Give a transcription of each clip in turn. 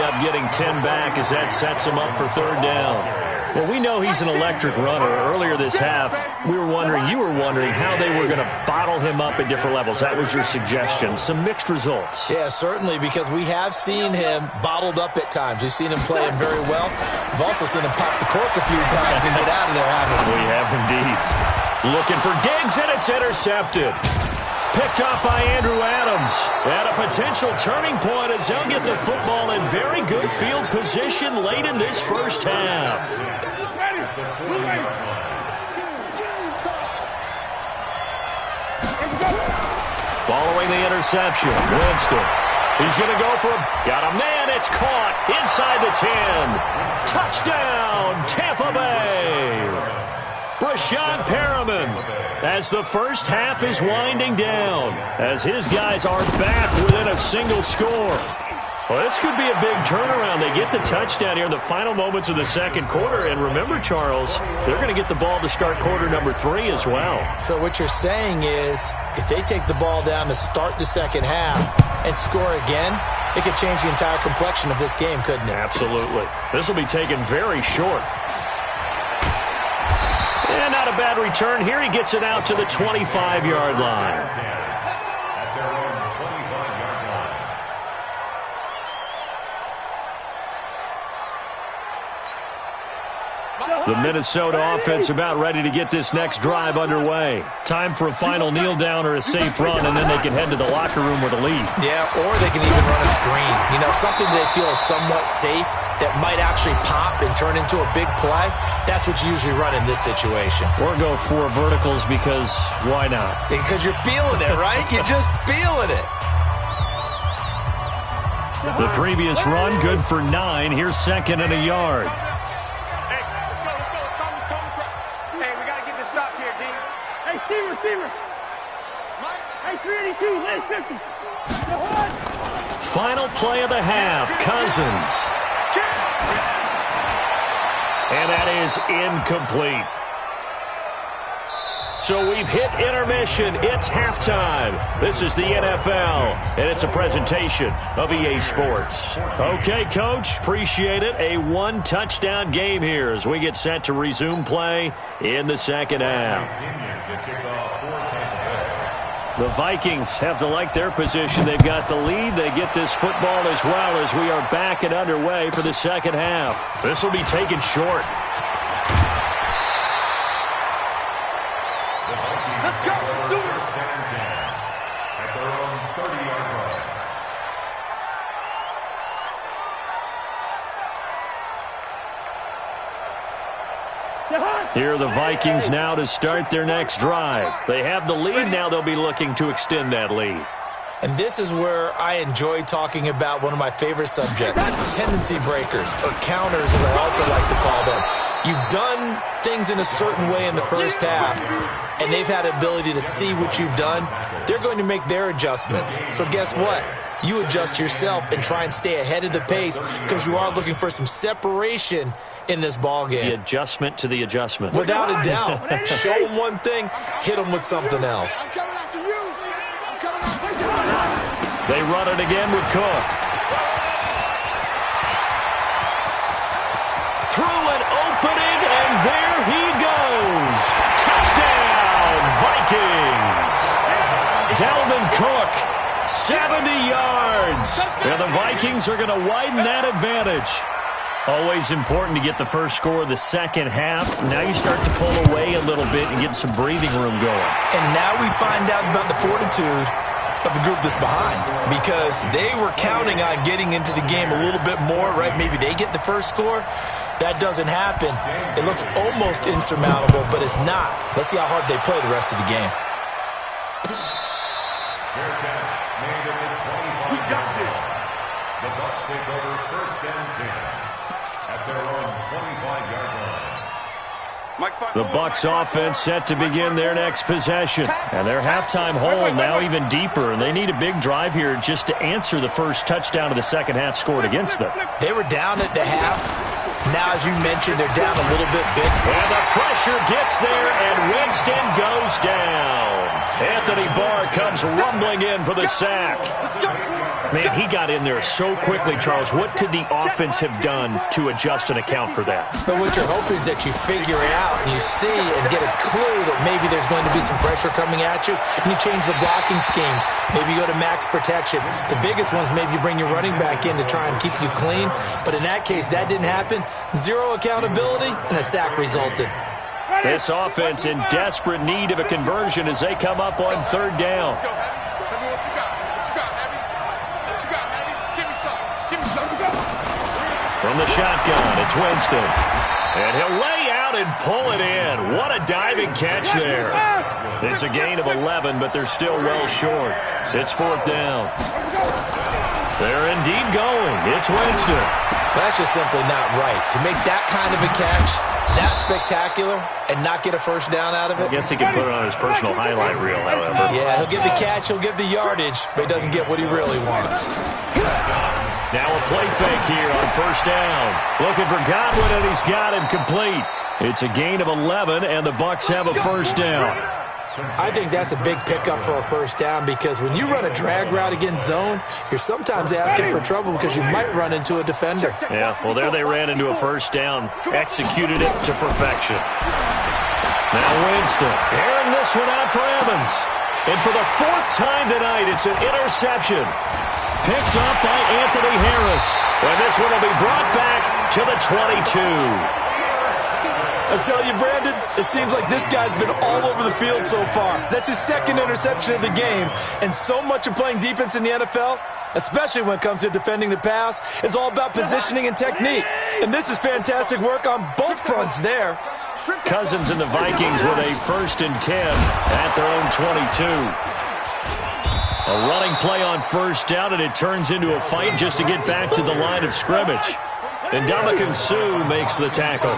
up getting 10 back as that sets him up for third down. Well, we know he's an electric runner. Earlier this half, you were wondering how they were going to bottle him up at different levels. That was your suggestion. Some mixed results. Yeah, certainly, because we have seen him bottled up at times. We've seen him playing very well. We've also seen him pop the cork a few times and get out of there, haven't we? We have indeed. Looking for Diggs, and it's intercepted. Picked up by Andrew Adams. At a potential turning point as they'll get the football in very good field position late in this first half. Following the interception, Winston. He's going to go for a... Got a man, it's caught inside the 10. Touchdown, Tampa Bay. Brashad Perriman as the first half is winding down, as his guys are back within a single score. Well, this could be a big turnaround. They get the touchdown here in the final moments of the second quarter. And remember, Charles, they're going to get the ball to start quarter number 3 as well. So what you're saying is if they take the ball down to start the second half and score again, it could change the entire complexion of this game, couldn't it? Absolutely. This will be taken very short. And not a bad return here. He gets it out to the 25-yard line. The Minnesota offense about ready to get this next drive underway. Time for a final kneel down or a safe run, and then they can head to the locker room with a lead. Yeah, or they can even run a screen. You know, something they feel is somewhat safe that might actually pop and turn into a big play. That's what you usually run in this situation. Or go for verticals because why not? Because you're feeling it, right? You're just feeling it. The previous run, good for 9. Here's second and a yard. Receiver. Hey, 382, last 50. Final play of the half, Cousins. And that is incomplete. So we've hit intermission. It's halftime. This is the NFL, and it's a presentation of EA Sports. Okay, Coach, appreciate it. A one-touchdown game here as we get set to resume play in the second half. The Vikings have to like their position. They've got the lead. They get this football as well as we are back and underway for the second half. This will be taken short. Let's go. Do it. At their own 30-yard line. Here are the Vikings now to start their next drive. They have the lead. Now they'll be looking to extend that lead. And this is where I enjoy talking about one of my favorite subjects, tendency breakers, or counters as I also like to call them. You've done things in a certain way in the first half, and they've had the ability to see what you've done. They're going to make their adjustments. So guess what? You adjust yourself and try and stay ahead of the pace because you are looking for some separation in this ball game. The adjustment to the adjustment. Without a doubt. Show them one thing, hit them with something else. They run it again with Cook. Through an opening, and there he goes. Touchdown, Vikings. Dalvin Cook, 70 yards. And the Vikings are going to widen that advantage. Always important to get the first score of the second half. Now you start to pull away a little bit and get some breathing room going. And now we find out about the fortitude of the group that's behind, because they were counting on getting into the game a little bit more, right? Maybe they get the first score. That doesn't happen. It looks almost insurmountable, but it's not. Let's see how hard they play the rest of the game. Fair catch made at the 25-yard line. The Bucs take over first and 10 at their own 25-yard line. The Bucs offense set to begin their next possession. And their halftime hole now even deeper. And they need a big drive here just to answer the first touchdown of the second half scored against them. They were down at the half. Now, as you mentioned, they're down a little bit big. And the pressure gets there, and Winston goes down. Anthony Barr comes rumbling in for the sack. Man, he got in there so quickly, Charles. What could the offense have done to adjust and account for that? But what you're hoping is that you figure it out and you see and get a clue that maybe there's going to be some pressure coming at you, and you change the blocking schemes. Maybe you go to max protection. The biggest ones, maybe you bring your running back in to try and keep you clean. But in that case, that didn't happen. Zero accountability, and a sack resulted. This offense in desperate need of a conversion as they come up on third down. Let's go, Heavy. Tell me what you got. What you got, Heavy? What you got, Heavy? Give me some. Give me some. From the shotgun, it's Winston. And he'll lay out and pull it in. What a diving catch there. It's a gain of 11, but they're still well short. It's fourth down. They're indeed going. It's Winston. That's just simply not right. To make that kind of a catch, that spectacular, and not get a first down out of it. I guess he can put it on his personal highlight reel, however. Yeah, he'll get the catch, he'll get the yardage, but he doesn't get what he really wants. Now a play fake here on first down. Looking for Godwin, and he's got him complete. It's a gain of 11, and the Bucs have a first down. I think that's a big pickup for a first down because when you run a drag route against zone, you're sometimes asking for trouble because you might run into a defender. Yeah, well, there they ran into a first down, executed it to perfection. Now Winston, airing this one out for Evans. And for the fourth time tonight, it's an interception. Picked up by Anthony Harris. And this one will be brought back to the 22. I tell you, Brandon, it seems like this guy's been all over the field so far. That's his second interception of the game. And so much of playing defense in the NFL, especially when it comes to defending the pass, is all about positioning and technique. And this is fantastic work on both fronts there. Cousins and the Vikings with a 1st and 10 at their own 22. A running play on first down, and it turns into a fight just to get back to the line of scrimmage. And Ndamukong Suh makes the tackle.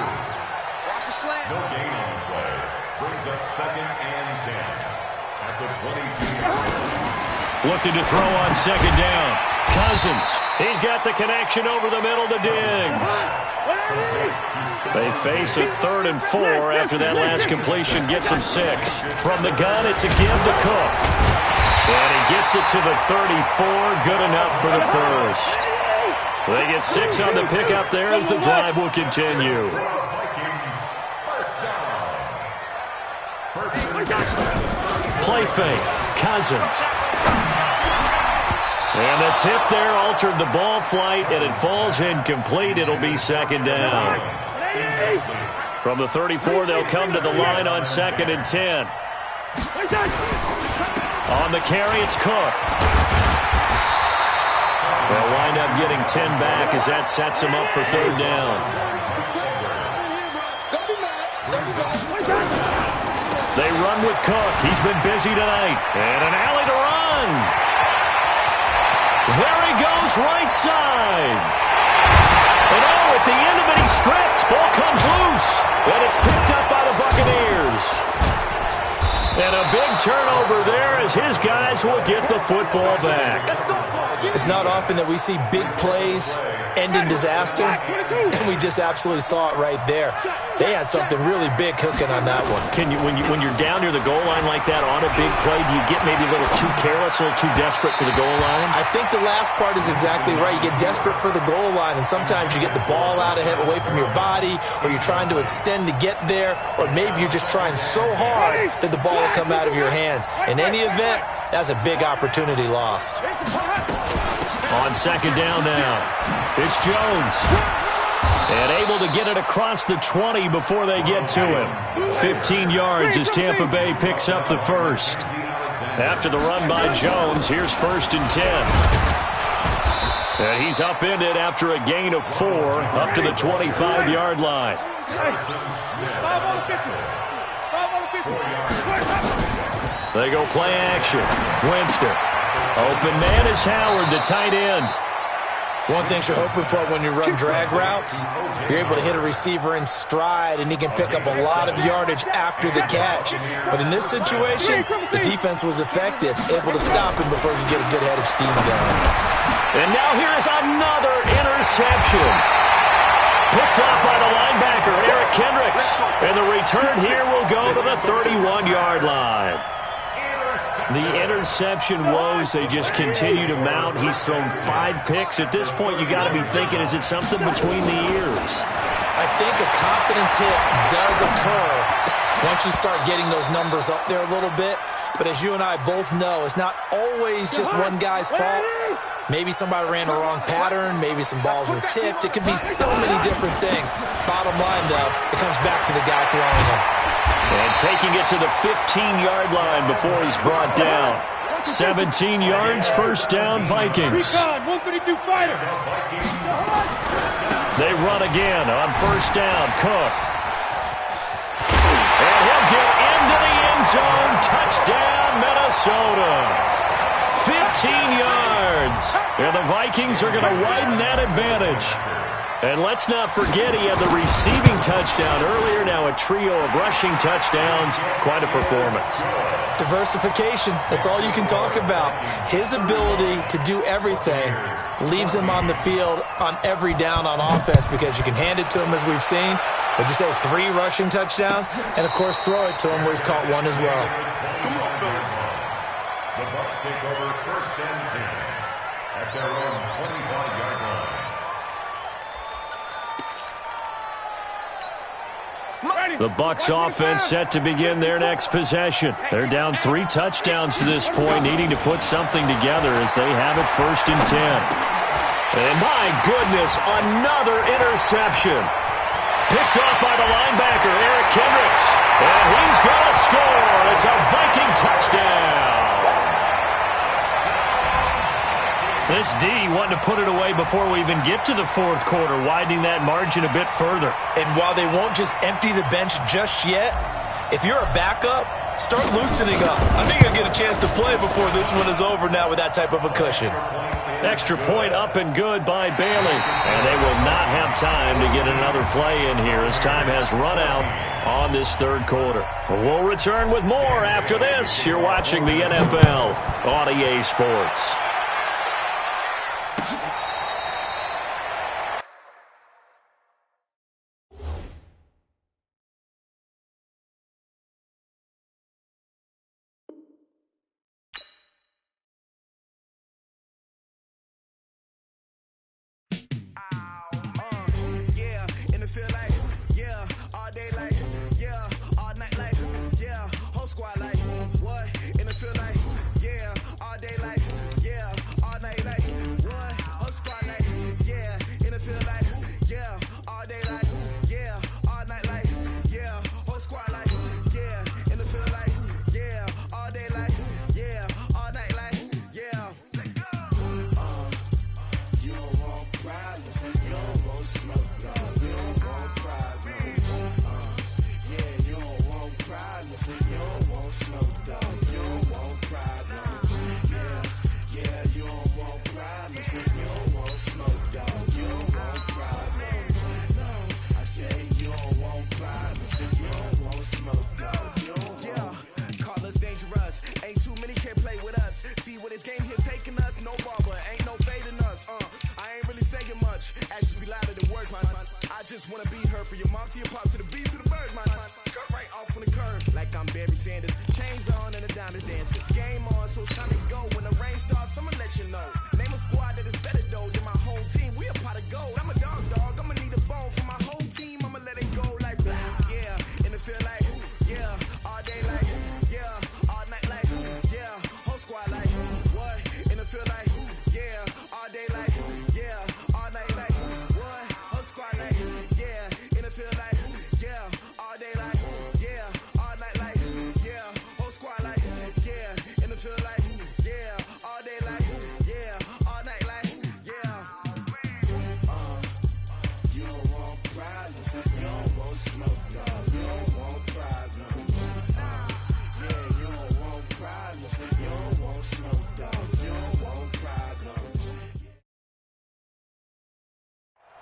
No gain on the play. Brings up 2nd and 10 at the 22. Looking to throw on second down. Cousins. He's got the connection over the middle to Diggs. They face a 3rd and 4 after that last completion gets him 6. From the gun, it's a give to Cook. And he gets it to the 34. Good enough for the first. They get 6 on the pickup there as the drive will continue. Play fake. Cousins. And the tip there altered the ball flight, and it falls incomplete. It'll be second down. From the 34, they'll come to the line on 2nd and 10. On the carry, it's Cook. They'll wind up getting 10 back as that sets him up for third down. They run with Cook. He's been busy tonight. And an alley to run. There he goes, right side. And oh, at the end of it, he's stripped. Ball comes loose. And it's picked up by the Buccaneers. And a big turnover there as his guys will get the football back. It's not often that we see big plays end in disaster, and we just absolutely saw it right there. They had something really big cooking on that one. Can you, when you're down near the goal line like that on a big play, do you get maybe a little too careless, a little too desperate for the goal line? I think the last part is exactly right. You get desperate for the goal line, and sometimes you get the ball out ahead, away from your body, or you're trying to extend to get there, or maybe you're just trying so hard that the ball will come out of your hands. In any event, that's a big opportunity lost. On second down now, it's Jones. And able to get it across the 20 before they get to him. 15 yards as Tampa Bay picks up the first. After the run by Jones, here's 1st and 10. And he's upended after a gain of 4 up to the 25-yard line. They go play action. Winston. Open man is Howard, the tight end. One thing you're hoping for when you run drag routes, you're able to hit a receiver in stride, and he can pick up a lot of yardage after the catch. But in this situation, the defense was effective, able to stop him before he could get a good head of steam going. And now here's another interception. Picked up by the linebacker, Eric Kendricks. And the return here will go to the 31-yard line. The interception woes, they just continue to mount. He's thrown 5 picks. At this point, you got to be thinking, is it something between the ears? I think a confidence hit does occur once you start getting those numbers up there a little bit. But as you and I both know, it's not always just one guy's fault. Maybe somebody ran the wrong pattern. Maybe some balls were tipped. It could be so many different things. Bottom line, though, it comes back to the guy throwing them. And taking it to the 15-yard line before he's brought down. 17 yards, first down, Vikings. 152 fighter. They run again on first down. Cook. And he'll get into the end zone. Touchdown, Minnesota. 15 yards. And the Vikings are going to widen that advantage. And let's not forget he had the receiving touchdown earlier. Now a trio of rushing touchdowns. Quite a performance. Diversification. That's all you can talk about. His ability to do everything leaves him on the field on every down on offense because you can hand it to him as we've seen. Would you say 3 rushing touchdowns? And, of course, throw it to him where he's caught 1 as well. The Bucs take over first and 10 at their own 25-yard line. The Bucs offense set to begin their next possession. They're down 3 touchdowns to this point, needing to put something together as they have it first and 10. And my goodness, another interception. Picked off by the linebacker, Eric Kendricks. And he's going to score. It's a Viking touchdown. This D wanting to put it away before we even get to the fourth quarter, widening that margin a bit further. And while they won't just empty the bench just yet, if you're a backup, start loosening up. I think you'll get a chance to play before this one is over now with that type of a cushion. Extra point up and good by Bailey. And they will not have time to get another play in here as time has run out on this third quarter. We'll return with more after this. You're watching the NFL on EA Sports.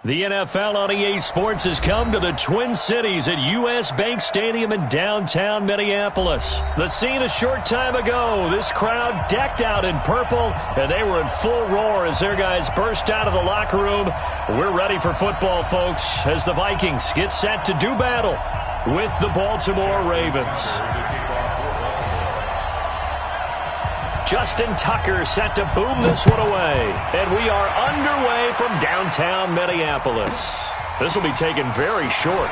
The NFL on EA Sports has come to the Twin Cities at U.S. Bank Stadium in downtown Minneapolis. The scene a short time ago, this crowd decked out in purple, and they were in full roar as their guys burst out of the locker room. We're ready for football, folks, as the Vikings get set to do battle with the Baltimore Ravens. Justin Tucker set to boom this one away. And we are underway from downtown Minneapolis. This will be taken very short.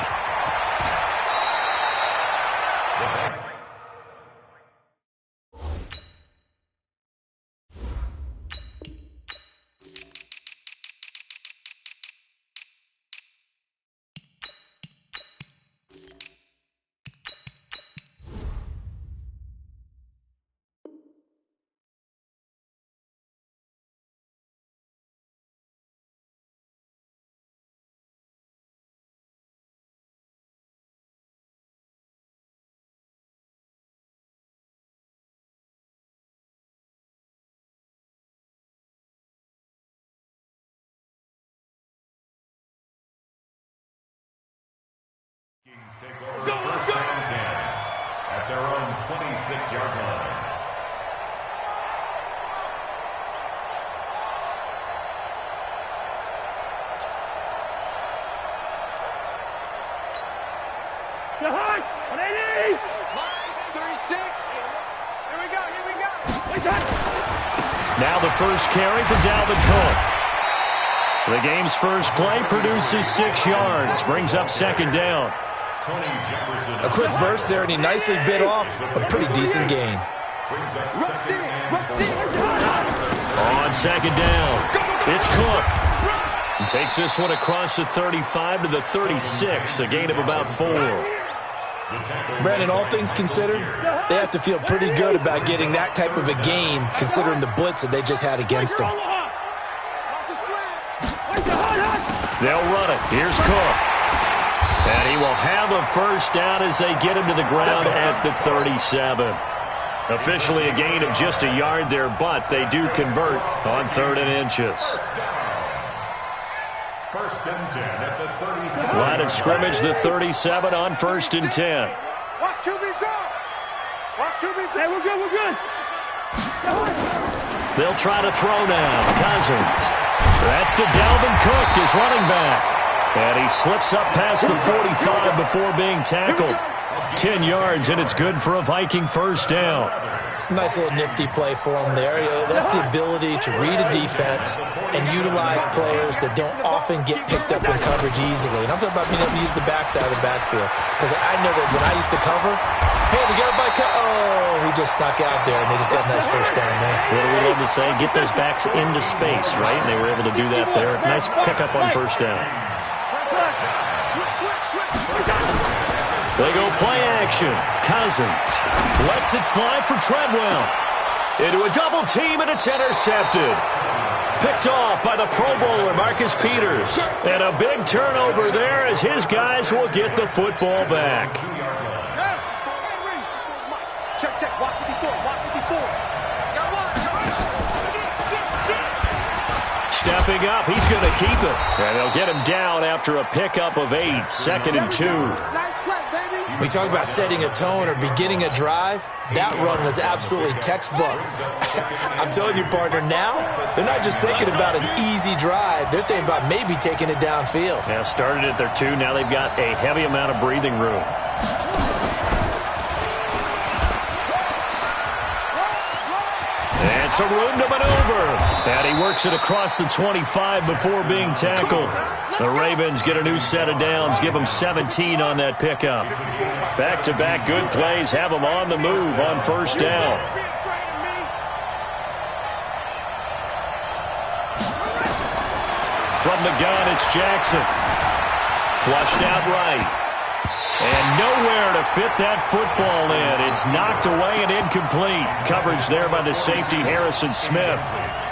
Take over first and 10 at their own 26-yard line. Go hard! 180! 36! Here we go! Now the first carry for Dalvin Cook. The game's first play produces 6 yards, brings up second down. A quick burst there, and he nicely bit off a pretty decent gain. On second down, it's Cook. He takes this one across the 35 to the 36, a gain of about 4. Brandon, all things considered, they have to feel pretty good about getting that type of a gain, considering the blitz that they just had against them. They'll run it. Here's Cook. And he will have a first down as they get him to the ground at the 37. Officially a gain of just a yard there, but they do convert on 3rd and inches. First and 10 at the 37. Line of scrimmage, the 37 on 1st and 10. Watch QB drop! Watch QB drop! Hey, we're good! They'll try to throw now. Cousins. That's to Dalvin Cook, his running back. And he slips up past the 45 before being tackled. 10 yards, and it's good for a Viking first down. Nice little nifty play for him there. That's the ability to read a defense and utilize players that don't often get picked up in coverage easily. And I'm talking about being able to use the backside of the backfield. Because I know that when I used to cover, hey, we got a bike. Oh, he just snuck out there, and they just got a nice first down there. What do we love to say? Get those backs into space, right? And they were able to do that there. Nice pickup on first down. They go play action. Cousins lets it fly for Treadwell. Into a double team, and it's intercepted. Picked off by the Pro Bowler, Marcus Peters. And a big turnover there as his guys will get the football back. Check. Walk 54. Got one. Stepping up, he's going to keep it. And they'll get him down after a pickup of 8. 2nd and 2. Nice play, baby. We talk about setting a tone or beginning a drive. That run was absolutely textbook. I'm telling you, partner, now they're not just thinking about an easy drive. They're thinking about maybe taking it downfield. Yeah, started at their 2. Now they've got a heavy amount of breathing room. And some room to maneuver. And he works it across the 25 before being tackled. The Ravens get a new set of downs, give them 17 on that pickup. Back-to-back good plays have them on the move on first down. From the gun, it's Jackson. Flushed out right. And nowhere to fit that football in. It's knocked away and incomplete. Coverage there by the safety, Harrison Smith.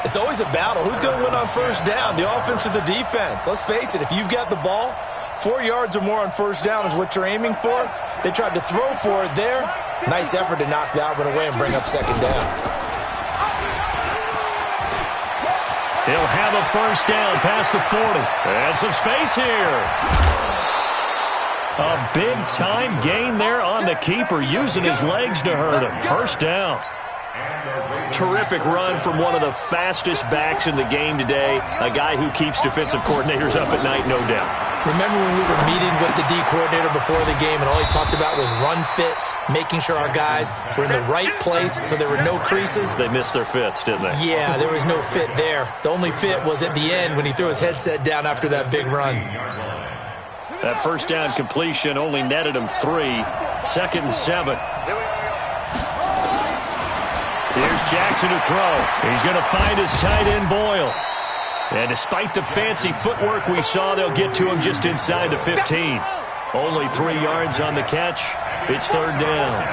It's always a battle. Who's going to win on first down, the offense or the defense? Let's face it, if you've got the ball, 4 yards or more on first down is what you're aiming for. They tried to throw for it there. Nice effort to knock that one away and bring up second down. He'll have a first down past the 40. And some space here. A big-time gain there on the keeper, using his legs to hurt him. First down. Terrific run from one of the fastest backs in the game today. A guy who keeps defensive coordinators up at night, no doubt. Remember when we were meeting with the D coordinator before the game and all he talked about was run fits, making sure our guys were in the right place so there were no creases? They missed their fits, didn't they? Yeah, there was no fit there. The only fit was at the end when he threw his headset down after that big run. That first down completion only netted him 3. 2nd and 7. Here's Jackson to throw. He's going to find his tight end, Boyle. And despite the fancy footwork we saw, they'll get to him just inside the 15. Only 3 yards on the catch. It's 3rd down.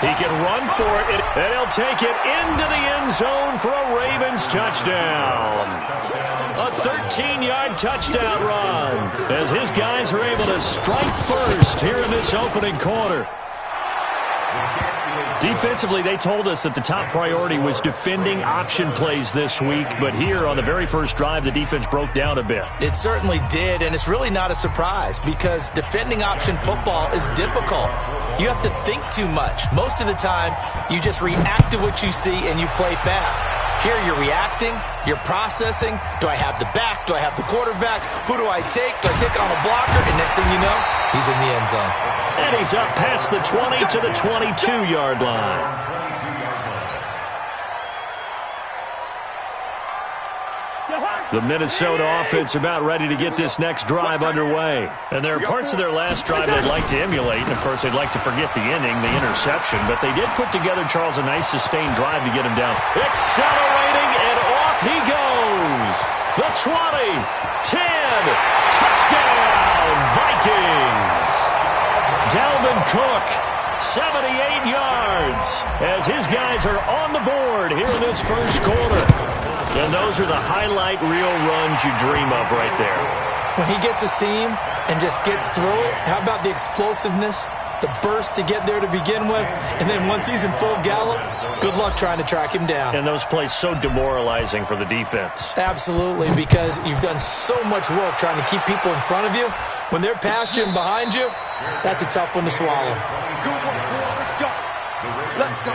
He can run for it, and he'll take it into the end zone for a Ravens touchdown. A 13-yard touchdown run as his guys are able to strike first here in this opening quarter. Defensively, they told us that the top priority was defending option plays this week, but here on the very first drive, the defense broke down a bit. It certainly did, and it's really not a surprise because defending option football is difficult. You have to think too much. Most of the time, you just react to what you see and you play fast. Here you're reacting, you're processing. Do I have the back? Do I have the quarterback? Who do I take? Do I take on a blocker? And next thing you know, he's in the end zone. And he's up past the 20 to the 22-yard line. The Minnesota offense about ready to get this next drive underway. And there are parts of their last drive they'd like to emulate. And, of course, they'd like to forget the ending, the interception. But they did put together, Charles, a nice sustained drive to get him down. Accelerating, and off he goes. The 20, 10, touchdown, Vikings. Dalvin Cook, 78 yards, as his guys are on the board here in this first quarter. And those are the highlight reel runs you dream of right there. When he gets a seam and just gets through it, how about the explosiveness, the burst to get there to begin with, and then once he's in full gallop, good luck trying to track him down. And those plays so demoralizing for the defense. Absolutely, because you've done so much work trying to keep people in front of you. When they're past you and behind you, that's a tough one to swallow. Let's go.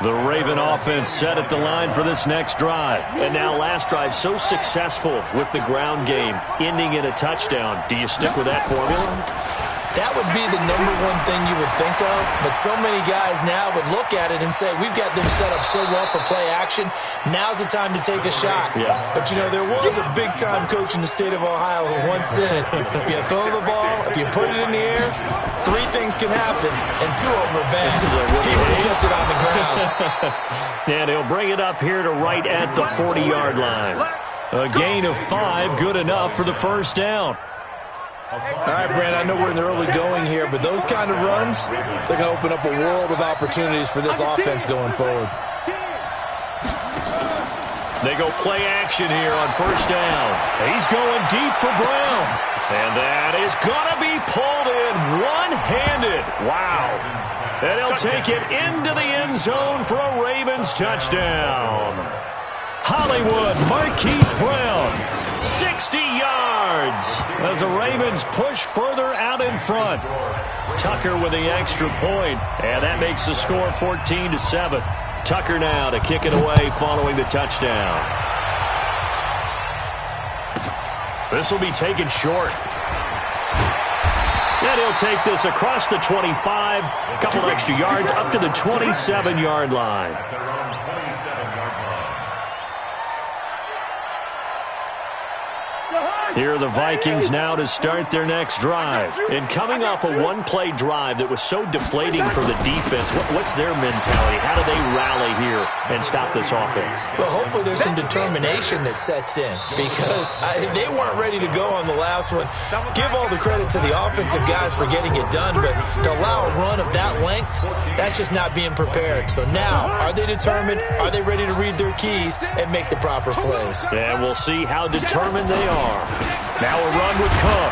The Raven offense set at the line for this next drive. And now last drive so successful with the ground game, ending in a touchdown. Do you stick with that formula? That would be the number one thing you would think of, but so many guys now would look at it and say, we've got them set up so well for play action, now's the time to take a shot. Yeah. But, you know, there was a big-time coach in the state of Ohio who once said, if you throw the ball, if you put it in the air, 3 things can happen, and 2 of them are bad. He would have kissed it on the ground. And he'll bring it up here to right at the 40-yard line. A gain of 5, good enough for the first down. All right, Brand, I know we're in the early going here, but those kind of runs, they're going to open up a world of opportunities for this offense going forward. They go play action here on first down. He's going deep for Brown. And that is going to be pulled in one-handed. Wow. And he'll take it into the end zone for a Ravens touchdown. Hollywood Marquise Brown, 60 yards as the Ravens push further out in front. Tucker with the extra point, and that makes the score 14-7. Tucker now to kick it away following the touchdown. This will be taken short. And he'll take this across the 25, a couple extra yards up to the 27-yard line. Here are the Vikings now to start their next drive. And coming off a one-play drive that was so deflating for the defense, what's their mentality? How do they rally here and stop this offense? Well, hopefully there's some determination that sets in because they weren't ready to go on the last one. Give all the credit to the offensive guys for getting it done, but to allow a run of that length, that's just not being prepared. So now, are they determined? Are they ready to read their keys and make the proper plays? And we'll see how determined they are. Now a run with Cook.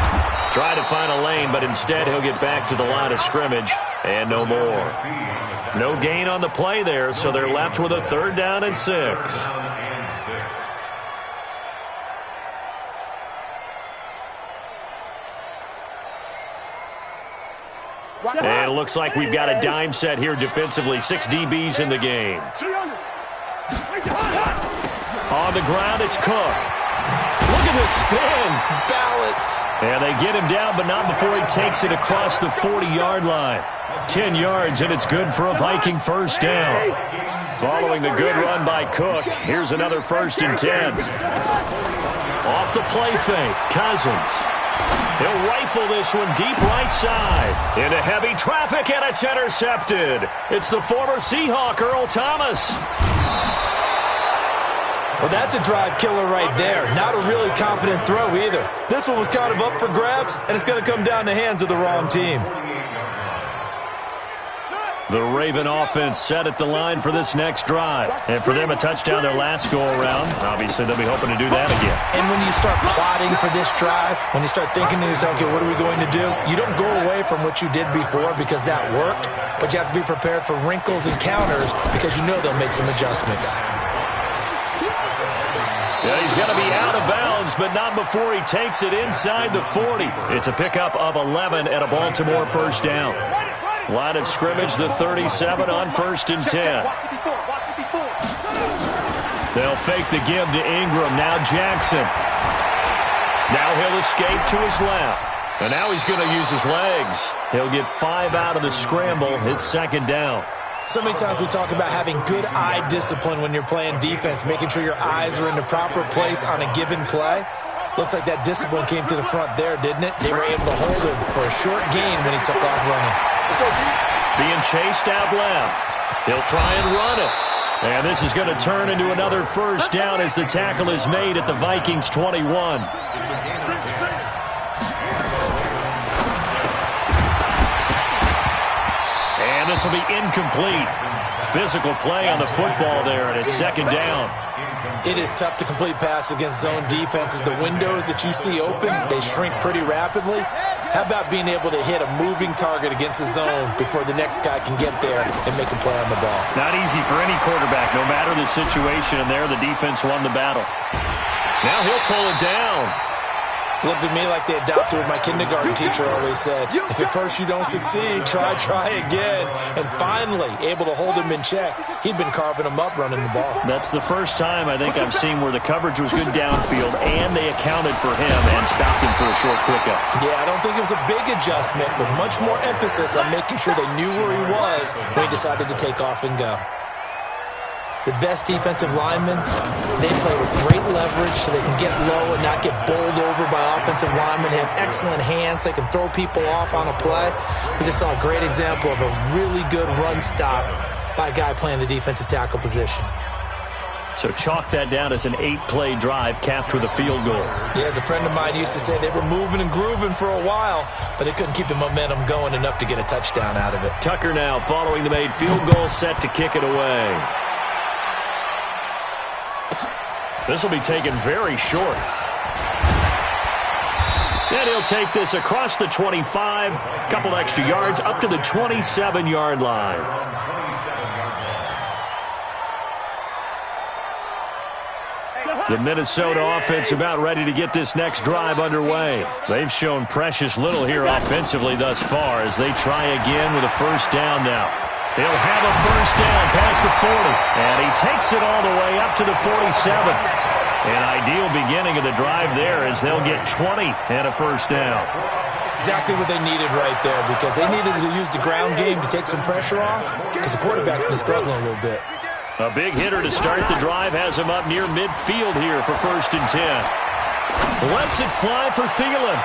Try to find a lane, but instead he'll get back to the line of scrimmage and no more. No gain on the play there, so they're left with a 3rd down and 6. And it looks like we've got a dime set here defensively. 6 DBs in the game. On the ground, it's Cook. Look at this spin. Balance. And they get him down, but not before he takes it across the 40-yard line. 10 yards, and it's good for a Viking first down. Following the good run by Cook, here's another 1st and 10. Off the play fake, Cousins. He'll rifle this one deep right side. Into heavy traffic, and it's intercepted. It's the former Seahawk, Earl Thomas. Well, that's a drive killer right there. Not a really confident throw either. This one was kind of up for grabs, and it's going to come down the hands of the wrong team. The Raven offense set at the line for this next drive. And for them, a touchdown their last go-around. Obviously, they'll be hoping to do that again. And when you start plotting for this drive, when you start thinking to yourself, okay, what are we going to do? You don't go away from what you did before because that worked, but you have to be prepared for wrinkles and counters because you know they'll make some adjustments. Yeah, he's going to be out of bounds, but not before he takes it inside the 40. It's a pickup of 11 and a Baltimore first down. Line of scrimmage, the 37 on 1st and 10. They'll fake the give to Ingram. Now Jackson. Now he'll escape to his left. And now he's going to use his legs. He'll get 5 out of the scramble. It's 2nd down. So many times we talk about having good eye discipline when you're playing defense, making sure your eyes are in the proper place on a given play. Looks like that discipline came to the front there, didn't it? They were able to hold him for a short gain when he took off running. Being chased out left. He'll try and run it. And this is going to turn into another first down as the tackle is made at the Vikings 21. And this will be incomplete. Physical play on the football there, and it's 2nd down. It is tough to complete pass against zone defenses. The windows that you see open, they shrink pretty rapidly. How about being able to hit a moving target against a zone before the next guy can get there and make a play on the ball? Not easy for any quarterback, no matter the situation, and there the defense won the battle. Now he'll pull it down. Looked at me like they adopted what my kindergarten teacher always said. If at first you don't succeed, try again. And finally, able to hold him in check. He'd been carving him up running the ball. That's the first time I think I've seen where the coverage was good downfield and they accounted for him and stopped him for a short pickup. Yeah, I don't think it was a big adjustment, but much more emphasis on making sure they knew where he was when he decided to take off and go. The best defensive linemen, they play with great leverage so they can get low and not get bowled over by offensive linemen. They have excellent hands. They can throw people off on a play. We just saw a great example of a really good run stop by a guy playing the defensive tackle position. So chalk that down as an 8-play drive capped with a field goal. Yeah, as a friend of mine used to say, they were moving and grooving for a while, but they couldn't keep the momentum going enough to get a touchdown out of it. Tucker now following the made field goal, set to kick it away. This will be taken very short. And he'll take this across the 25, a couple extra yards, up to the 27-yard line. The Minnesota offense about ready to get this next drive underway. They've shown precious little here offensively thus far as they try again with a first down now. He'll have a first down past the 40, and he takes it all the way up to the 47. An ideal beginning of the drive there as they'll get 20 and a first down. Exactly what they needed right there because they needed to use the ground game to take some pressure off because the quarterback's been struggling a little bit. A big hitter to start the drive has him up near midfield here for 1st and 10. Lets it fly for Thielen.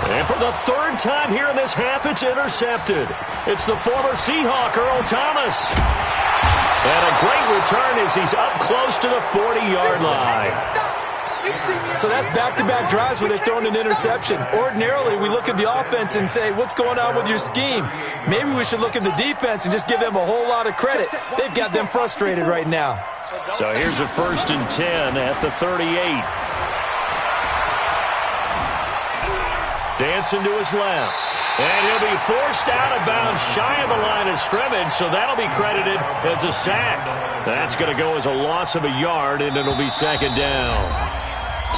And for the 3rd time here in this half, it's intercepted. It's the former Seahawk, Earl Thomas. And a great return as he's up close to the 40-yard line. So that's back-to-back drives where they've thrown an interception. Ordinarily, we look at the offense and say, what's going on with your scheme? Maybe we should look at the defense and just give them a whole lot of credit. They've got them frustrated right now. So here's a 1st and 10 at the 38. Dancing to his left. And he'll be forced out of bounds shy of the line of scrimmage, so that'll be credited as a sack. That's going to go as a loss of a yard, and it'll be 2nd down.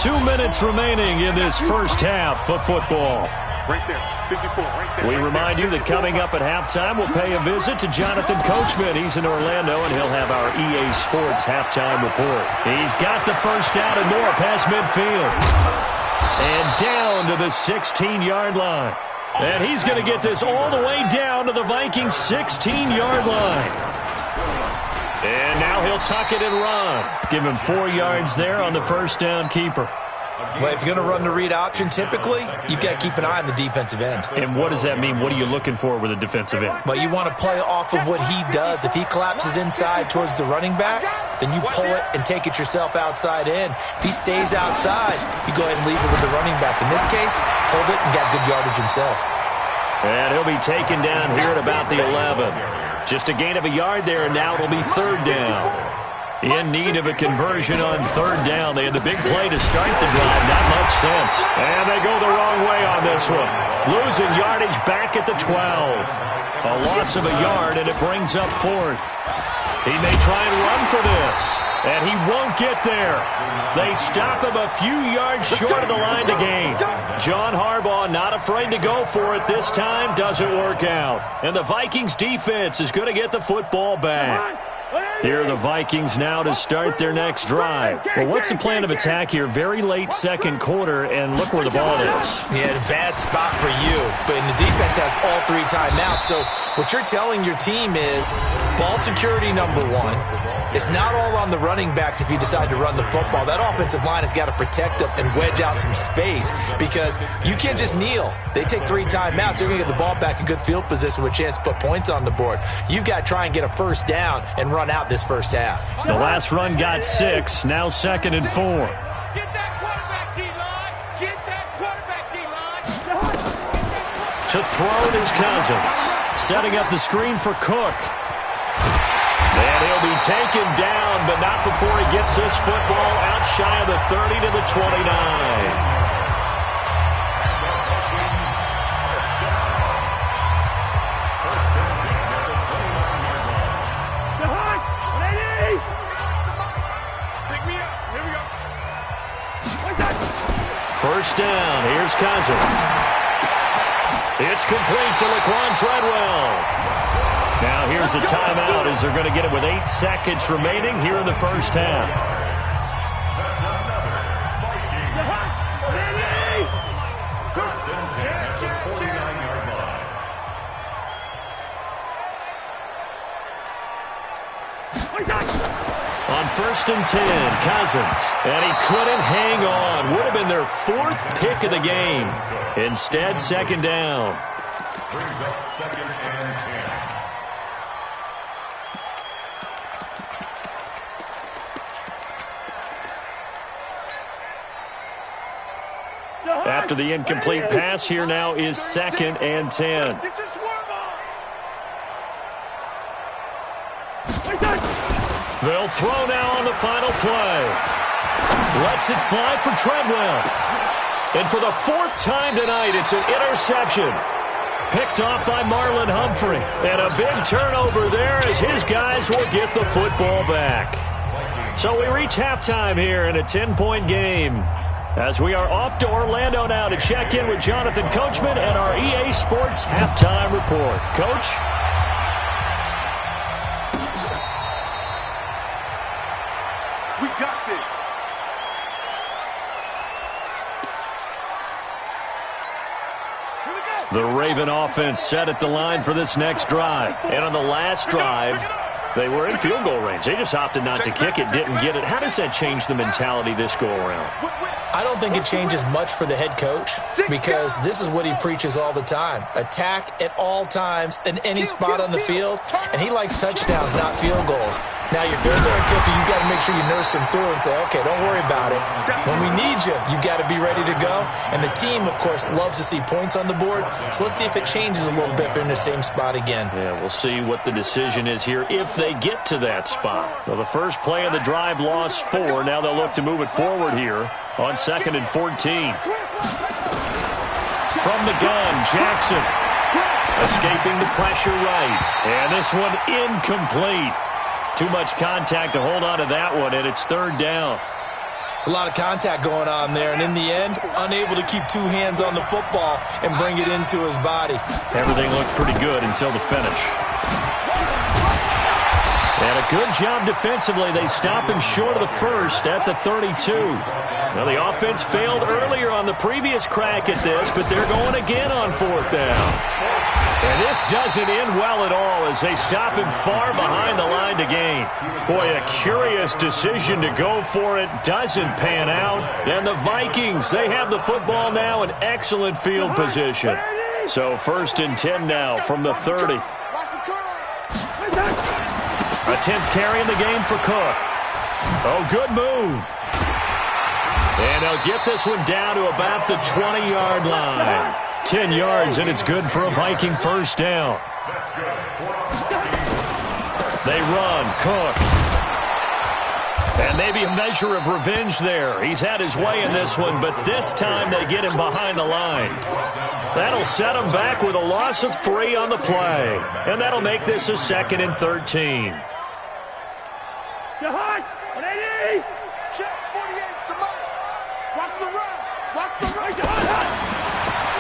2 minutes remaining in this first half of football. Right there. 54, right there. We remind you that coming up at halftime, we'll pay a visit to Jonathan Coachman. He's in Orlando, and he'll have our EA Sports halftime report. He's got the first down and more past midfield. And down to the 16-yard line. And he's going to get this all the way down to the Vikings' 16-yard line. And now he'll tuck it and run. Give him 4 yards there on the first down keeper. Well, if you're going to run the read option, typically, you've got to keep an eye on the defensive end. And what does that mean? What are you looking for with a defensive end? Well, you want to play off of what he does. If he collapses inside towards the running back, then you pull it and take it yourself outside in. If he stays outside, you go ahead and leave it with the running back. In this case, pulled it and got good yardage himself. And he'll be taken down here at about the 11. Just a gain of a yard there, and now it'll be third down. In need of a conversion on third down. They had the big play to start the drive. Not much sense. And they go the wrong way on this one. Losing yardage back at the 12. A loss of a yard, and it brings up fourth. He may try and run for this, and he won't get there. They stop him a few yards short of the line to gain. John Harbaugh not afraid to go for it this time. Doesn't work out. And the Vikings defense is going to get the football back. Here are the Vikings now to start their next drive. Well, what's the plan of attack here? Very late second quarter, and look where the ball is. Yeah, a bad spot for you. But the defense has all 3 timeouts. So what you're telling your team is ball security number 1. It's not all on the running backs if you decide to run the football. That offensive line has got to protect them and wedge out some space because you can't just kneel. They take 3 timeouts. They're going to get the ball back in good field position with a chance to put points on the board. You've got to try and get a first down and run out this first half. The last run got 6. Now 2nd and 4. Get that quarterback, D-line. Get that quarterback, D-line. To throw is Cousins. Setting up the screen for Cook. And he'll be taken down, but not before he gets this football out shy of the 30 to the 29. First down, here's Cousins. It's complete to Laquan Treadwell. Now here's a timeout as they're going to get it with 8 seconds remaining here in the first half. First and 10 at the 49-yard line. On first and 10, Cousins. And he couldn't hang on. Would have been their 4th pick of the game. Instead, second down. Brings up 2nd and 10. After the incomplete pass, here now is 2nd and 10. They'll throw now on the final play. Lets it fly for Treadwell. And for the 4th time tonight, it's an interception. Picked off by Marlon Humphrey. And a big turnover there as his guys will get the football back. So we reach halftime here in a 10-point game. As we are off to Orlando now to check in with Jonathan Coachman and our EA Sports halftime report. Coach? We got this. Here we go. The Raven offense set at the line for this next drive. And on the last drive, they were in field goal range. They just opted not to kick it, didn't get it. How does that change the mentality this go around? I don't think it changes much for the head coach because this is what he preaches all the time. Attack at all times in any spot on the field, and he likes touchdowns, not field goals. Now, your field goal kicker, you've got to make sure you nurse him through and say, okay, don't worry about it. When we need you, you've got to be ready to go. And the team, of course, loves to see points on the board. So let's see if it changes a little bit if they're in the same spot again. Yeah, we'll see what the decision is here if they get to that spot. Well, the first play of the drive lost 4. Now they'll look to move it forward here on 2nd and 14. From the gun, Jackson. Escaping the pressure right. And this one incomplete. Too much contact to hold on to that one, and it's third down. It's a lot of contact going on there, and in the end, unable to keep two hands on the football and bring it into his body. Everything looked pretty good until the finish. And a good job defensively. They stop him short of the first at the 32. Now, the offense failed earlier on the previous crack at this, but they're going again on fourth down. And this doesn't end well at all as they stop him far behind the line to gain. Boy, a curious decision to go for it. Doesn't pan out. And the Vikings, they have the football now in excellent field position. So 1st and 10 now from the 30. A 10th carry in the game for Cook. Oh, good move. And they'll get this one down to about the 20-yard line. 10 yards, and it's good for a Viking first down. They run. Cook. And maybe a measure of revenge there. He's had his way in this one, but this time they get him behind the line. That'll set him back with a loss of 3 on the play. And that'll make this a 2nd and 13.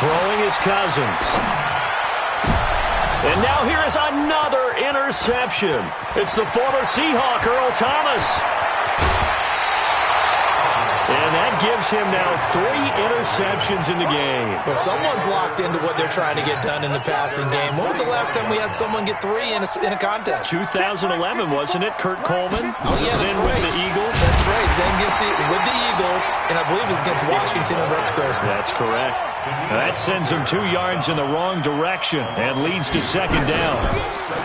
Throwing his Cousins. And now here is another interception. It's the former Seahawk, Earl Thomas. And that gives him now 3 interceptions in the game. Well, someone's locked into what they're trying to get done in the passing game. When was the last time we had someone get 3 in a contest? 2011, wasn't it, Kurt Coleman? Oh, yeah, that's then right. with the Eagles. That's right. Then with the Eagles, and I believe it's against Washington and Rex Grossman. That's correct. That sends him 2 yards in the wrong direction and leads to 2nd down.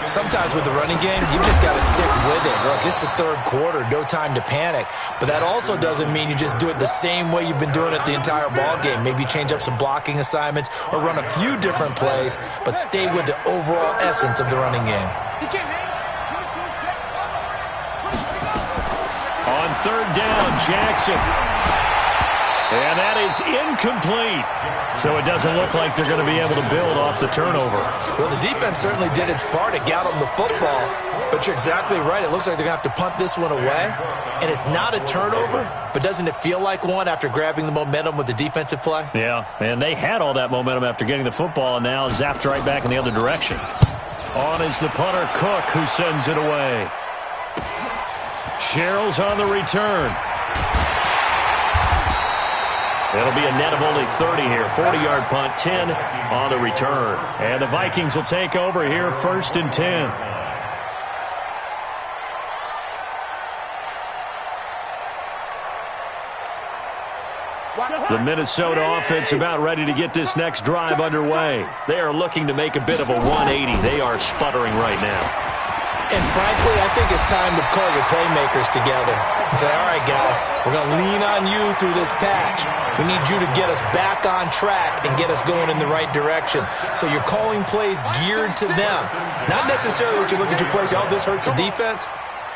Sometimes with the running game, you just got to stick with it. Look, it's the 3rd quarter, no time to panic. But that also doesn't mean you just do it the same way you've been doing it the entire ball game. Maybe change up some blocking assignments or run a few different plays, but stay with the overall essence of the running game. On 3rd down, Jackson. And that is incomplete. So it doesn't look like they're going to be able to build off the turnover. Well, the defense certainly did its part. It got them the football. But you're exactly right. It looks like they're going to have to punt this one away. And it's not a turnover, but doesn't it feel like one after grabbing the momentum with the defensive play? Yeah, and they had all that momentum after getting the football, and now zapped right back in the other direction. On is the punter, Cook, who sends it away. Sherrill's on the return. It'll be a net of only 30 here. 40-yard punt, 10 on the return. And the Vikings will take over here, 1st and 10. The Minnesota offense about ready to get this next drive underway. They are looking to make a bit of a 180. They are sputtering right now. And frankly, I think it's time to call your playmakers together and say, all right, guys, we're going to lean on you through this patch. We need you to get us back on track and get us going in the right direction. So you're calling plays geared to them. Not necessarily what you look at your plays, oh, this hurts the defense.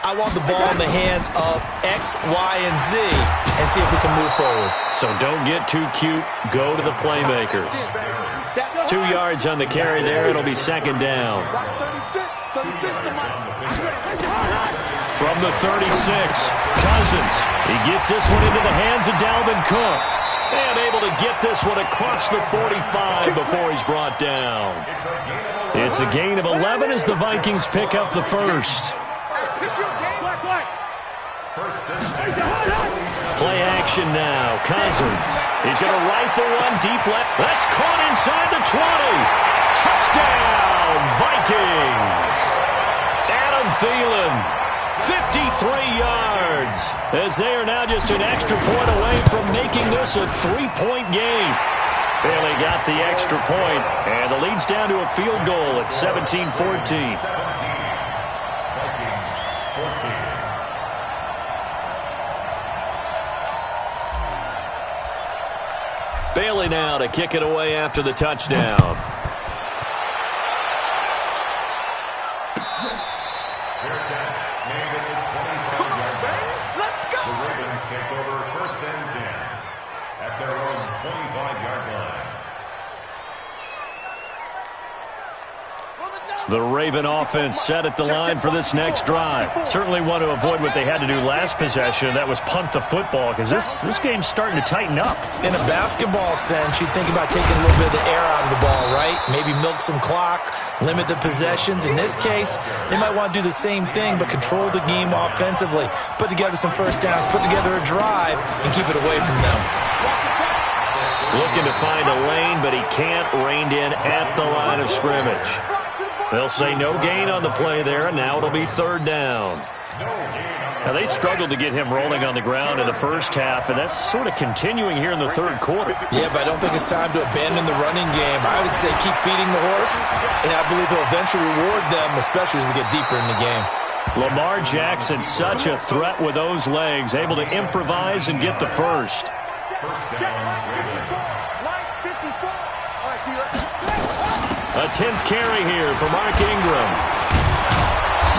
I want the ball in the hands of X, Y, and Z and see if we can move forward. So don't get too cute. Go to the playmakers. 2 yards on the carry there. It'll be 2nd down. From the 36, Cousins. He gets this one into the hands of Dalvin Cook. And able to get this one across the 45 before he's brought down. It's a gain of 11 as the Vikings pick up the first. Play action now. Cousins. He's going to rifle one deep left. That's caught inside the 20. Touchdown, Vikings. Adam Thielen, 53 yards, as they are now just an extra point away from making this a 3-point game. Barely got the extra point, and the lead's down to a field goal at 17-14. Bailey now to kick it away after the touchdown. The Ravens take over 1st and 10 at their own 25-yard line. The Raven offense set at the line for this next drive. Certainly want to avoid what they had to do last possession. That was punt the football, because this game's starting to tighten up. In a basketball sense, you think about taking a little bit of the air out of the ball, right? Maybe milk some clock, limit the possessions. In this case, they might want to do the same thing, but control the game offensively. Put together some first downs, put together a drive, and keep it away from them. Looking to find a lane, but he can't. Reined in at the line of scrimmage. They'll say no gain on the play there, and now it'll be third down. Now, they struggled to get him rolling on the ground in the first half, and that's sort of continuing here in the third quarter. Yeah, but I don't think it's time to abandon the running game. I would say keep feeding the horse, and I believe he'll eventually reward them, especially as we get deeper in the game. Lamar Jackson, such a threat with those legs, able to improvise and get the first. A 10th carry here for Mark Ingram.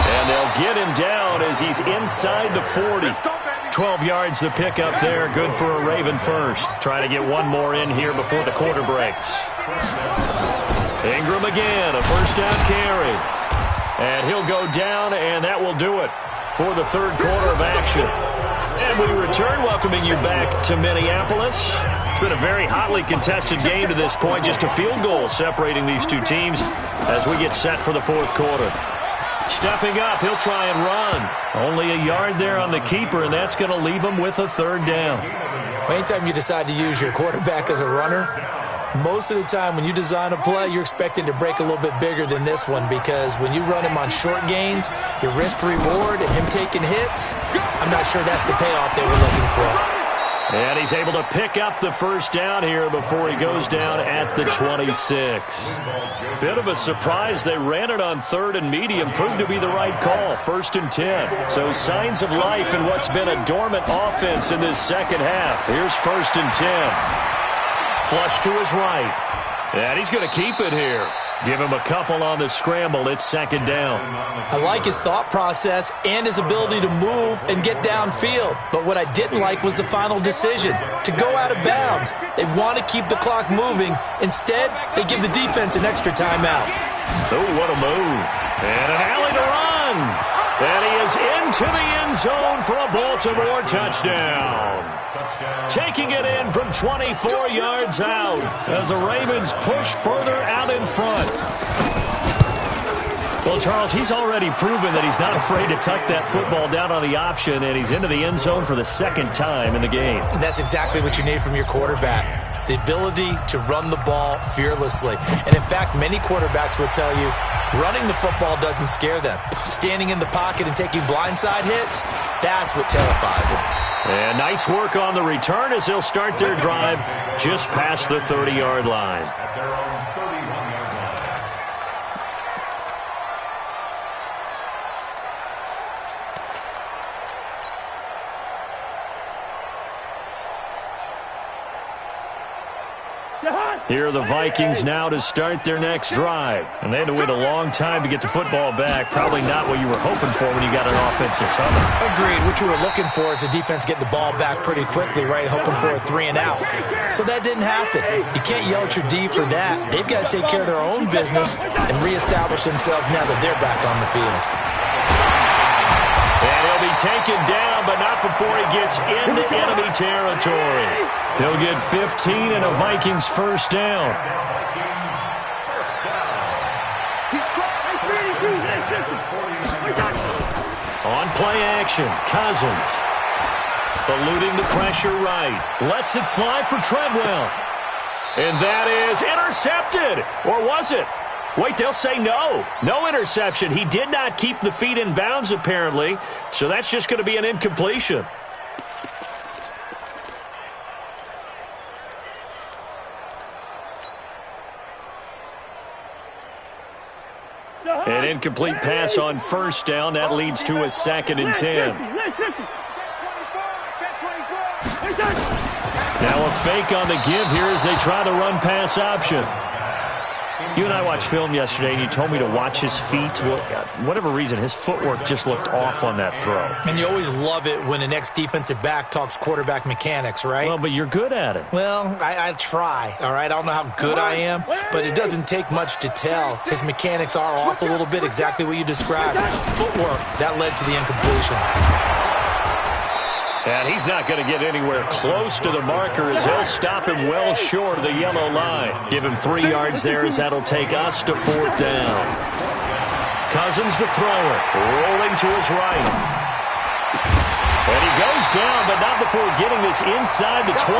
And they'll get him down as he's inside the 40. 12 yards the pickup there. Good for a Raven first. Trying to get one more in here before the quarter breaks. Ingram again, a first down carry. And he'll go down, and that will do it for the third quarter of action. And we return, welcoming you back to Minneapolis. It's been a very hotly contested game to this point. Just a field goal separating these two teams as we get set for the fourth quarter. Stepping up, he'll try and run. Only a yard there on the keeper, and that's going to leave him with a third down. Anytime you decide to use your quarterback as a runner, most of the time when you design a play, you're expecting to break a little bit bigger than this one, because when you run him on short gains, your risk-reward and him taking hits, I'm not sure that's the payoff they were looking for. And he's able to pick up the first down here before he goes down at the 26. Bit of a surprise. They ran it on third and medium. Proved to be the right call. First and 10. So signs of life in what's been a dormant offense in this second half. Here's first and 10. Flush to his right. And he's going to keep it here. Give him a couple on the scramble. It's second down. I like his thought process and his ability to move and get downfield. But what I didn't like was the final decision, to go out of bounds. They want to keep the clock moving. Instead, they give the defense an extra timeout. Oh, what a move. And an alley to run. And he is into the end zone for a Baltimore touchdown. Taking it in from 24 yards out as the Ravens push further out in front. Well, Charles, he's already proven that he's not afraid to tuck that football down on the option, and he's into the end zone for the second time in the game. And that's exactly what you need from your quarterback. The ability to run the ball fearlessly. And in fact, many quarterbacks will tell you running the football doesn't scare them. Standing in the pocket and taking blindside hits, that's what terrifies them. And nice work on the return as they'll start their drive just past the 30-yard line. Here are the Vikings now to start their next drive. And they had to wait a long time to get the football back. Probably not what you were hoping for when you got an offense that's humming. Agreed. What you were looking for is the defense getting the ball back pretty quickly, right? Hoping for a 3 and out. So that didn't happen. You can't yell at your D for that. They've got to take care of their own business and reestablish themselves now that they're back on the field. And he'll be taken down, but not before he gets into enemy territory. He'll get 15 and a Vikings first down. On play action, Cousins. Eluding the pressure right. Lets it fly for Treadwell. And that is intercepted. Or was it? Wait, they'll say no. No interception. He did not keep the feet in bounds, apparently. So that's just going to be an incompletion. An incomplete pass on first down. That leads to a second and 10. Now a fake on the give here as they try the run-pass option. You and I watched film yesterday, and you told me to watch his feet. Well, for whatever reason, his footwork just looked off on that throw. And you always love it when the next defensive back talks quarterback mechanics, right? Well, but you're good at it. Well, I try, all right? I don't know how good I am, but it doesn't take much to tell. His mechanics are off a little bit, exactly what you described. Footwork, that led to the incompletion. And he's not going to get anywhere close to the marker as he'll stop him well short of the yellow line. Give him 3 yards there as that'll take us to 4th down. Cousins the thrower, rolling to his right. And he goes down, but not before getting this inside the 25.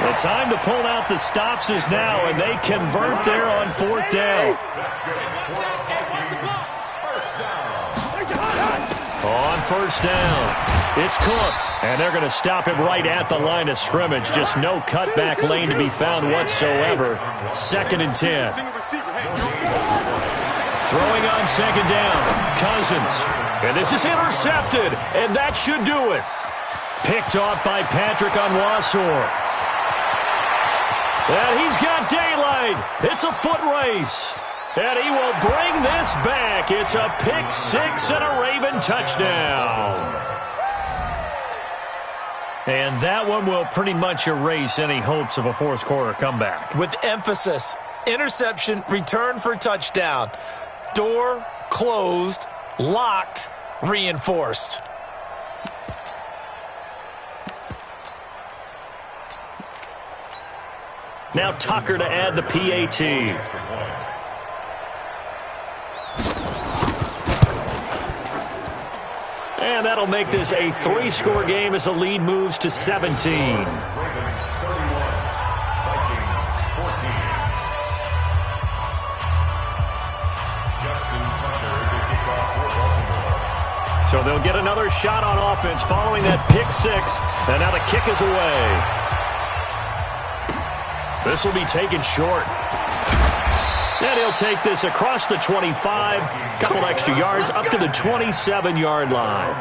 The time to pull out the stops is now, and they convert there on 4th down. On 1st down, it's Cook, and they're going to stop him right at the line of scrimmage. Just no cutback lane to be found whatsoever. 2nd and 10. Throwing on 2nd down, Cousins. And this is intercepted, and that should do it. Picked off by Patrick Onwuasor. And he's got daylight. It's a foot race. And he will bring this back. It's a pick 6 and a Raven touchdown. And that one will pretty much erase any hopes of a 4th quarter comeback. With emphasis, interception, return for touchdown. Door closed, locked, reinforced. Now Tucker to add the PAT. And that'll make this a 3-score game as the lead moves to 17. So they'll get another shot on offense following that pick 6. And now the kick is away. This will be taken short. And he'll take this across the 25, couple extra yards, up to the 27-yard line.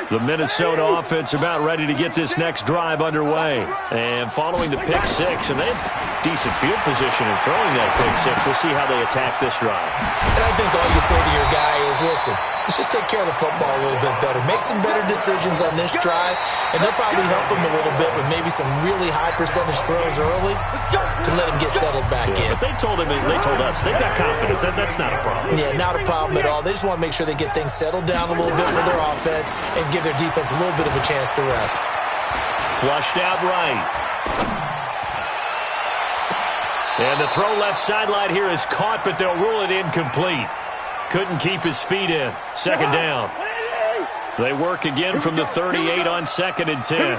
The Minnesota offense about ready to get this next drive underway. And following the pick 6, and they have decent field position in throwing that pick 6. We'll see how they attack this drive. And I think all you say to your guy is, listen, let's just take care of the football a little bit better. Make some better decisions on this drive, and they'll probably help him a little bit with maybe some really high percentage throws early to let him get settled back in. But they told us, they've got confidence. That's not a problem. Yeah, not a problem at all. They just want to make sure they get things settled down a little bit for their offense and give their defense a little bit of a chance to rest. Flushed out right. And the throw left sideline here is caught, but they'll rule it incomplete. Couldn't keep his feet in. 2nd down. They work again from the 38 on 2nd and 10.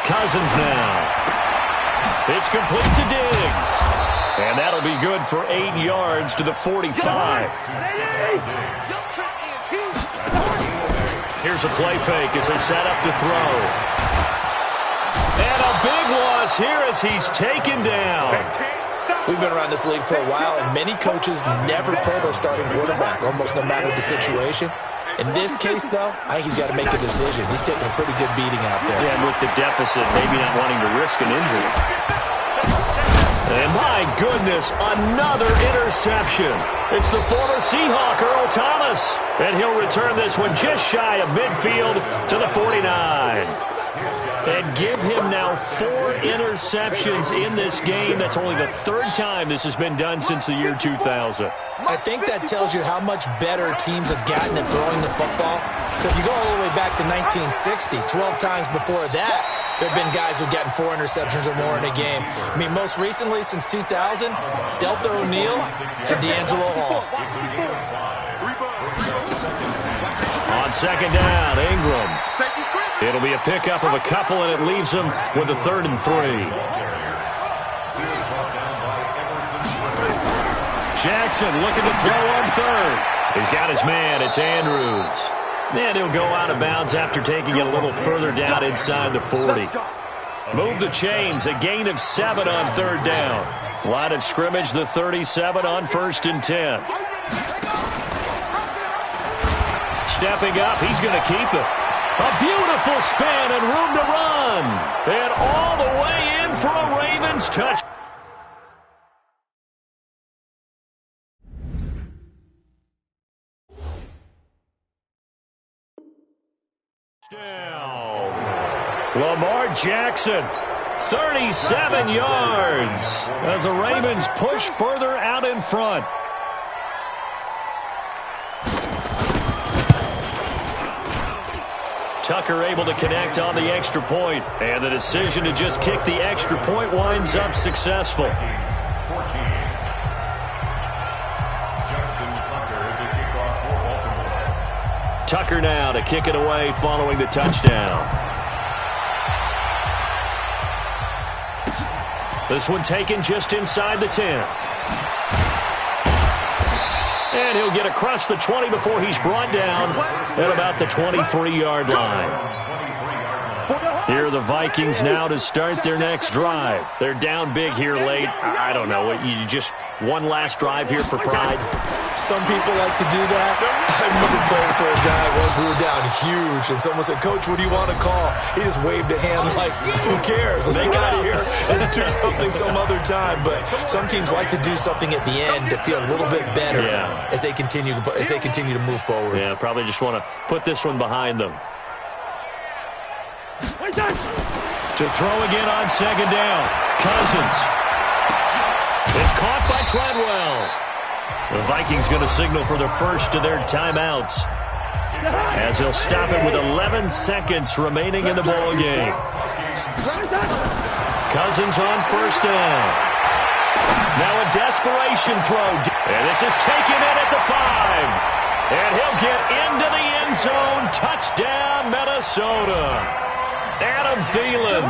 Cousins now. It's complete to Diggs. And that'll be good for 8 yards to the 45. Here's a play fake as they set up to throw. And a big loss here as he's taken down. We've been around this league for a while, and many coaches never pull their starting quarterback, almost no matter the situation. In this case, though, I think he's got to make a decision. He's taking a pretty good beating out there. Yeah, and with the deficit, maybe not wanting to risk an injury. And my goodness, another interception. It's the former Seahawk, Earl Thomas. And he'll return this one just shy of midfield to the 49. And give him now 4 interceptions in this game. That's only the 3rd time this has been done since the year 2000. I think that tells you how much better teams have gotten at throwing the football. If you go all the way back to 1960, 12 times before that, there have been guys who've gotten 4 interceptions or more in a game. I mean, most recently, since 2000, Deltha O'Neal and D'Angelo Hall. On 2nd down, Ingram. It'll be a pickup of a couple, and it leaves them with a 3rd and 3. Jackson looking to throw on 3rd. He's got his man. It's Andrews. And he'll go out of bounds after taking it a little further down inside the 40. Move the chains. A gain of 7 on 3rd down. Line of scrimmage, the 37 on 1st and 10. Stepping up, he's going to keep it. A beautiful spin and room to run. And all the way in for a Ravens touch. Down. Lamar Jackson, 37 yards as the Ravens push further out in front. Tucker able to connect on the extra point, and the decision to just kick the extra point winds up successful. Tucker now to kick it away following the touchdown. This one taken just inside the 10. And he'll get across the 20 before he's brought down at about the 23-yard line. Here are the Vikings now to start their next drive. They're down big here late. I don't know. You just one last drive here for pride. Some people like to do that. I remember playing for a guy once. We were down huge, and someone said, "Coach, what do you want to call?" He just waved a hand like, "Who cares? Let's get out of here and do something some other time." But some teams like to do something at the end to feel a little bit better as they continue to move forward. Yeah, probably just want to put this one behind them. To throw again on second down. Cousins. It's caught by Treadwell. The Vikings going to signal for the first of their timeouts, as he'll stop it with 11 seconds remaining in the ball game. Cousins on first down. Now a desperation throw. And this is taken in at the 5. And he'll get into the end zone. Touchdown, Minnesota. Adam Thielen.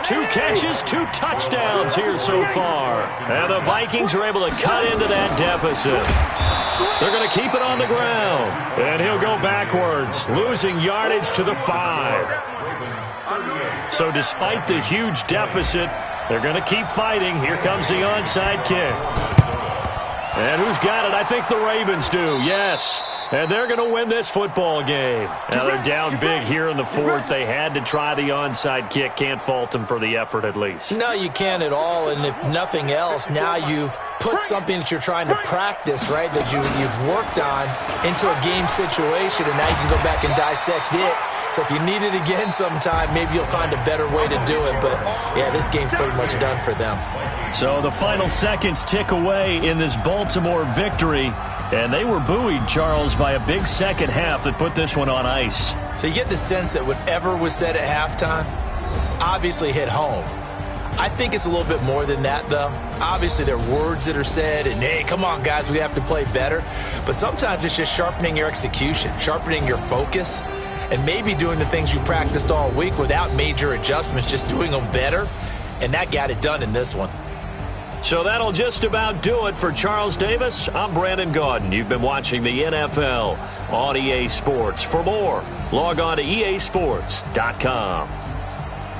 2 catches, 2 touchdowns here so far. And the Vikings are able to cut into that deficit. They're going to keep it on the ground. And he'll go backwards, losing yardage to the 5. So despite the huge deficit, they're going to keep fighting. Here comes the onside kick. And who's got it? I think the Ravens do, yes. And they're going to win this football game. Now they're down big here in the 4th. They had to try the onside kick. Can't fault them for the effort at least. No, you can't at all. And if nothing else, now you've put something that you're trying to practice, right, that you've worked on into a game situation, and now you can go back and dissect it. So if you need it again sometime, maybe you'll find a better way to do it. But, yeah, this game's pretty much done for them. So the final seconds tick away in this Baltimore victory. And they were buoyed, Charles, by a big second half that put this one on ice. So you get the sense that whatever was said at halftime obviously hit home. I think it's a little bit more than that, though. Obviously, there are words that are said, and, hey, come on, guys, we have to play better. But sometimes it's just sharpening your execution, sharpening your focus, and maybe doing the things you practiced all week without major adjustments, just doing them better. And that got it done in this one. So that'll just about do it for Charles Davis. I'm Brandon Gaudin. You've been watching the NFL on EA Sports. For more, log on to easports.com.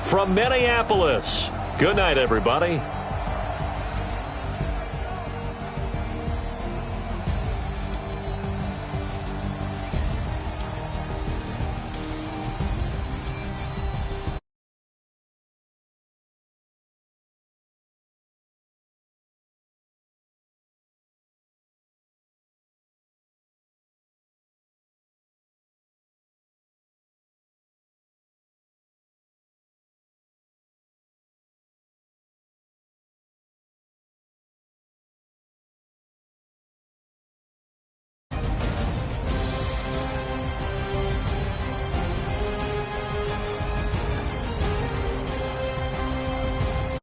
From Minneapolis, good night, everybody.